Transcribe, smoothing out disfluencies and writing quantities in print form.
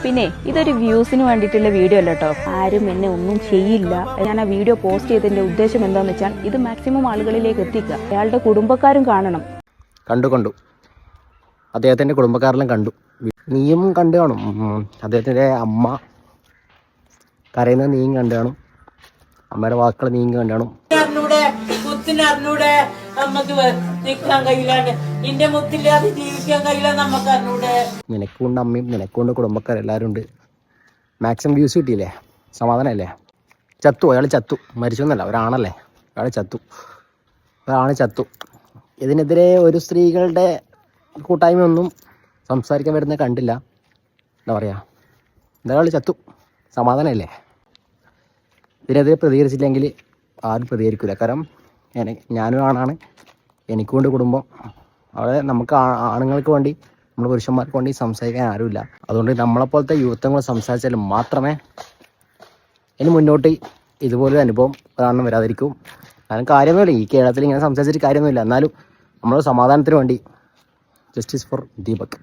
പിന്നെ ഇതൊരു വ്യൂസിന് വേണ്ടിയിട്ടുള്ള വീഡിയോ അല്ല കേട്ടോ. ആരും എന്നെ ഒന്നും ചെയ്യില്ല. ഞാൻ ആ വീഡിയോ പോസ്റ്റ് ചെയ്തതിന്റെ ഉദ്ദേശം എന്താണെന്ന് വെച്ചാൽ ഇത് മാക്സിമം ആളുകളിലേക്ക് എത്തിക്കുക. അയാളുടെ കുടുംബക്കാരും കാണണം. കണ്ടു അദ്ദേഹത്തിൻ്റെ കുടുംബക്കാരെല്ലാം കണ്ടു. നീയും കണ്ടു കാണും. അദ്ദേഹത്തിൻ്റെ അമ്മ കരയുന്നത് നീയും കണ്ടു കാണും. അമ്മയുടെ വാക്കുകൾ നീയും കണ്ടു കാണും. നിനക്കുണ്ട് അമ്മയും നിനക്കുണ്ട് കുടുംബക്കാരെല്ലാവരും ഉണ്ട്. മാക്സിമം വ്യൂസ് കിട്ടിയില്ലേ? സമാധാനമല്ലേ? അയാൾ ചത്തു. മരിച്ചൊന്നല്ല, ഒരാണല്ലേ, അയാൾ ചത്തു. ഇതിനെതിരെ ഒരു സ്ത്രീകളുടെ കൂട്ടായ്മയൊന്നും സംസാരിക്കാൻ വരുന്നത് കണ്ടില്ല. എന്താ പറയുക, എന്തായാലും ചത്തു. സമാധാനമല്ലേ? ഇതിനെതിരെ പ്രതികരിച്ചില്ലെങ്കിൽ ആരും പ്രതികരിക്കില്ല. കാരണം ഞാനും ആണാണ്, എനിക്കുണ്ട് കുടുംബം. അവിടെ നമുക്ക് ആണുങ്ങൾക്ക് വേണ്ടി, നമ്മൾ പുരുഷന്മാർക്ക് വേണ്ടി സംസാരിക്കാൻ ആരുമില്ല. അതുകൊണ്ട് നമ്മളെപ്പോലത്തെ യുവത്വങ്ങൾ സംസാരിച്ചാൽ മാത്രമേ ഇനി മുന്നോട്ട് ഇതുപോലൊരു അനുഭവം ഒരാളും വരാതിരിക്കും. കാരണം കാര്യമൊന്നുമില്ല, ഈ കേരളത്തിൽ ഇങ്ങനെ സംസാരിച്ചിട്ട് കാര്യമൊന്നുമില്ല. എന്നാലും നമ്മൾ സമാധാനത്തിന് വേണ്ടി ജസ്റ്റിസ് ഫോർ ദീപക്.